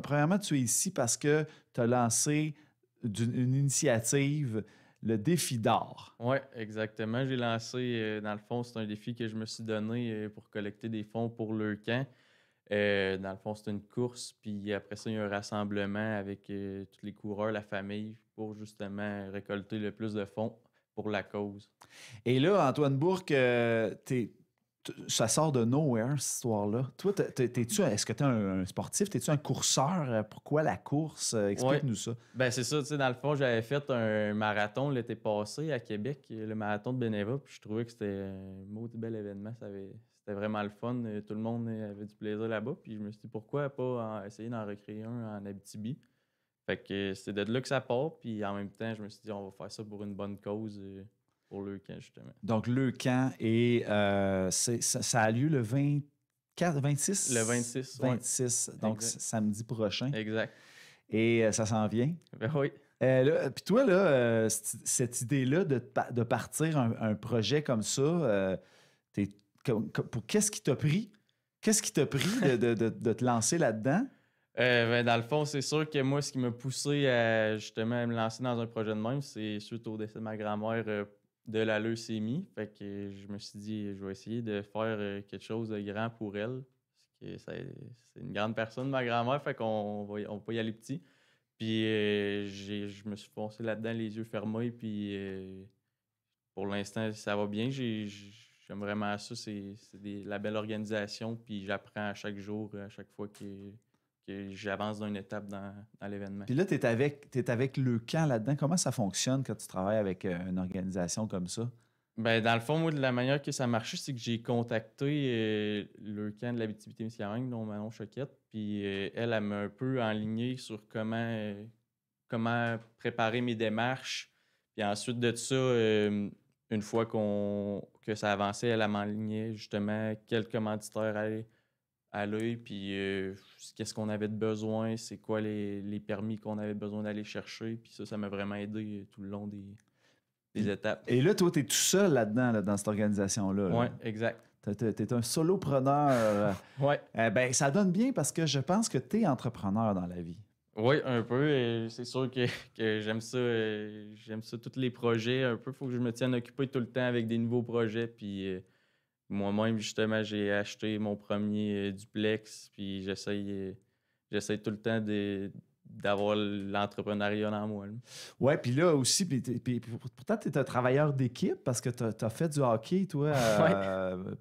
Premièrement, tu es ici parce que tu as lancé une initiative, le défi d'or. Oui, exactement. J'ai lancé, dans le fond, c'est un défi que je me suis donné pour collecter des fonds pour le camp. Dans le fond, c'est une course, puis après ça, il y a un rassemblement avec tous les coureurs, la famille, pour justement récolter le plus de fonds pour la cause. Et là, Antoine Bourque, ça sort de nowhere, cette histoire-là. Toi, est-ce que tu es un sportif? Es-tu un courseur? Pourquoi la course? Oui, Explique-nous ça. ben c'est ça, tu sais, dans le fond, j'avais fait un marathon l'été passé à Québec, le marathon de Beneva, puis je trouvais que c'était un maudit bel événement. C'était vraiment le fun. Tout le monde avait du plaisir là-bas, puis je me suis dit, pourquoi pas essayer d'en recréer un en Abitibi? Fait que c'est de là que ça part, puis en même temps, je me suis dit, on va faire ça pour une bonne cause, pour le camp, justement. Donc, le camp, et ça a lieu le 24, 26? Le 26, oui. 26, donc Exact. samedi prochain. Exact. Et ça s'en vient. Ben oui. Puis toi, là, cette idée-là de partir un projet comme ça, qu'est-ce qui t'a pris? Qu'est-ce qui t'a pris de te lancer là-dedans? Ben, dans le fond, c'est sûr que moi, ce qui m'a poussé à justement me lancer dans un projet de même, c'est suite au décès de ma grand-mère de la leucémie. Fait que je me suis dit, je vais essayer de faire quelque chose de grand pour elle. Parce que c'est une grande personne, ma grand-mère, fait on peut y aller petit. Puis je me suis foncé là-dedans les yeux fermés, puis pour l'instant, ça va bien. J'aime vraiment ça. C'est la belle organisation, puis j'apprends à chaque jour, à chaque fois que j'avance d'une étape dans l'événement. Puis là, tu es avec le camp là-dedans. Comment ça fonctionne quand tu travailles avec une organisation comme ça? Ben, dans le fond, moi, de la manière que ça marchait, c'est que j'ai contacté le camp de l'Abitibi-Témiscamingue, dont Manon Choquette, puis elle m'a un peu enligné sur comment préparer mes démarches. Puis ensuite de ça, une fois que ça avançait, elle m'enlignait justement quel commanditaire aller à l'œil, puis qu'est-ce qu'on avait de besoin, c'est quoi les permis qu'on avait besoin d'aller chercher. Puis ça m'a vraiment aidé tout le long des étapes. Et là, toi, tu es tout seul là-dedans, là, dans cette organisation-là. Oui, exact. Tu es un solopreneur. Oui. Ben, ça donne bien parce que je pense que tu es entrepreneur dans la vie. Oui, un peu. C'est sûr que j'aime ça. J'aime ça, tous les projets. Un peu, il faut que je me tienne occupé tout le temps avec des nouveaux projets. Puis moi-même, justement, j'ai acheté mon premier duplex. Puis j'essaye tout le temps d'avoir l'entrepreneuriat en moi. Ouais, puis là aussi, pourtant, tu es un travailleur d'équipe parce que tu as fait du hockey, toi.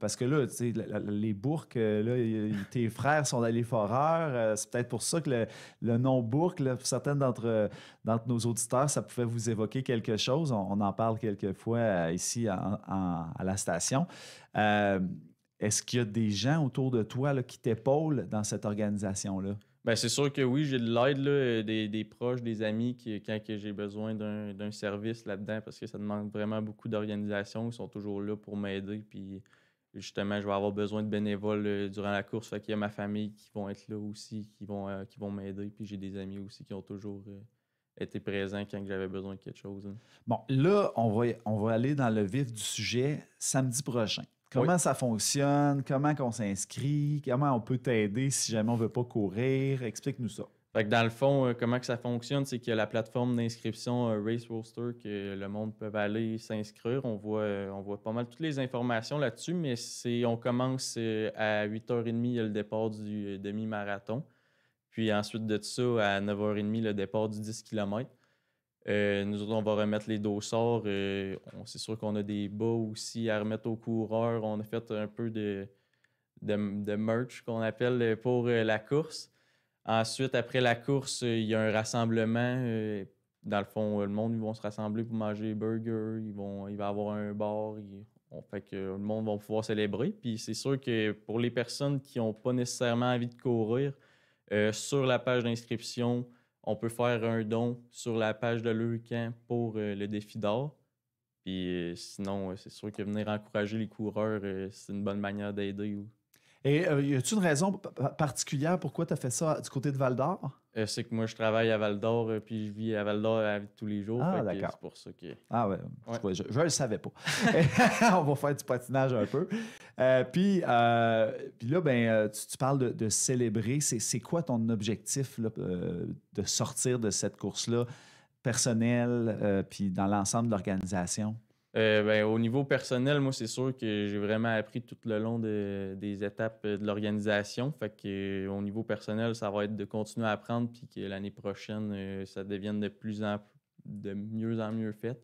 Parce que là, tu sais, les Bourques, là, tes frères sont allés foreurs. C'est peut-être pour ça que le nom Bourque, là, pour certaines d'entre nos auditeurs, ça pouvait vous évoquer quelque chose. On en parle quelques fois ici à la station. Est-ce qu'il y a des gens autour de toi là, qui t'épaulent dans cette organisation-là? Ben, c'est sûr que oui, j'ai de l'aide là, des proches, des amis quand que j'ai besoin d'un service là-dedans parce que ça demande vraiment beaucoup d'organisation. Ils sont toujours là pour m'aider. Puis justement, je vais avoir besoin de bénévoles durant la course. Fait qu'il y a ma famille qui vont être là aussi, qui vont m'aider. Puis j'ai des amis aussi qui ont toujours été présents quand j'avais besoin de quelque chose. Hein. Bon, là, on va aller dans le vif du sujet samedi prochain. Comment ça fonctionne? Comment on s'inscrit? Comment on peut t'aider si jamais on ne veut pas courir? Explique-nous ça. Fait que dans le fond, comment que ça fonctionne, c'est qu'il y a la plateforme d'inscription Race Roster que le monde peut aller s'inscrire. On voit pas mal toutes les informations là-dessus, mais on commence à 8h30, il y a le départ du demi-marathon. Puis ensuite de ça, à 9h30, le départ du 10 km. Nous autres, on va remettre les dossards. C'est sûr qu'on a des bas aussi à remettre aux coureurs. On a fait un peu de merch qu'on appelle pour la course. Ensuite, après la course, il y a un rassemblement. Dans le fond, le monde, ils vont se rassembler pour manger des burgers. Il va y avoir un bar. Fait que le monde va pouvoir célébrer. Puis c'est sûr que pour les personnes qui n'ont pas nécessairement envie de courir, sur la page d'inscription, on peut faire un don sur la page de l'EUCAM pour le défi d'or. Puis sinon, c'est sûr que venir encourager les coureurs, c'est une bonne manière d'aider. Et y a-t-il une raison particulière pourquoi tu as fait ça du côté de Val-d'Or? C'est que moi, je travaille à Val-d'Or, puis je vis à Val-d'or tous les jours. Ah, fait que d'accord. c'est pour ça que... Ah ouais, Ouais. je le savais pas. On va faire du patinage un peu. Puis là, tu parles de célébrer. C'est quoi ton objectif là, de sortir de cette course-là, personnel, puis dans l'ensemble de l'organisation? Au niveau personnel, moi, c'est sûr que j'ai vraiment appris tout le long des étapes de l'organisation. Fait que, au niveau personnel, ça va être de continuer à apprendre puis que l'année prochaine, ça devienne de mieux en mieux fait.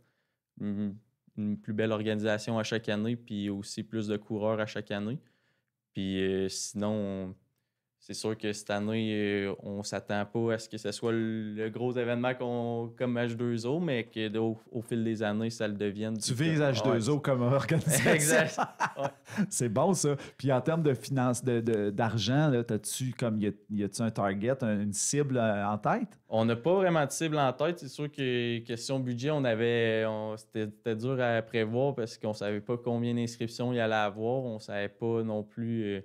Une plus belle organisation à chaque année, puis aussi plus de coureurs à chaque année. Puis sinon, c'est sûr que cette année, on s'attend pas à ce que ce soit le gros événement comme H2O, mais qu'au fil des années, ça le devienne. Tu vises H2O comme organisation. Exact. Ouais. C'est bon, ça. Puis en termes de finances, d'argent, as-tu y a-tu un target, une cible en tête? On n'a pas vraiment de cible en tête. C'est sûr que question budget, c'était dur à prévoir parce qu'on savait pas combien d'inscriptions il y allait avoir. On savait pas non plus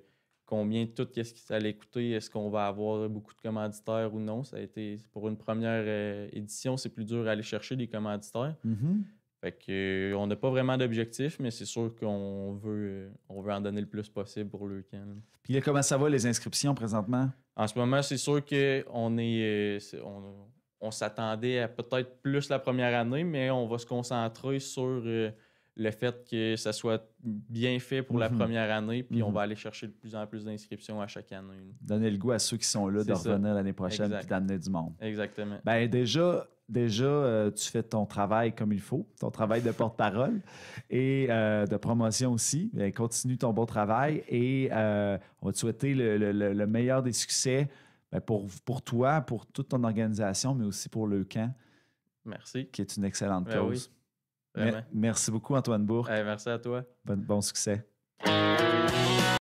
combien qu'est-ce qui allait coûter. Est-ce qu'on va avoir beaucoup de commanditaires ou non? Ça a été pour une première édition, c'est plus dur à aller chercher des commanditaires. Mm-hmm. Fait que on n'a pas vraiment d'objectif, mais c'est sûr qu'on veut en donner le plus possible pour le camp. Puis là, comment ça va les inscriptions présentement? En ce moment, c'est sûr qu'on on s'attendait à peut-être plus la première année, mais on va se concentrer sur le fait que ça soit bien fait pour la première année, puis on va aller chercher de plus en plus d'inscriptions à chaque année. Donner le goût à ceux qui sont là de revenir l'année prochaine et d'amener du monde. Exactement. Ben déjà tu fais ton travail comme il faut, ton travail de porte-parole et de promotion aussi. Bien, continue ton bon travail et on va te souhaiter le meilleur des succès pour toi, pour toute ton organisation, mais aussi pour le camp. Merci. Qui est une excellente cause. Oui. Vraiment. Merci beaucoup, Antoine Bourque. Merci à toi. Bon succès.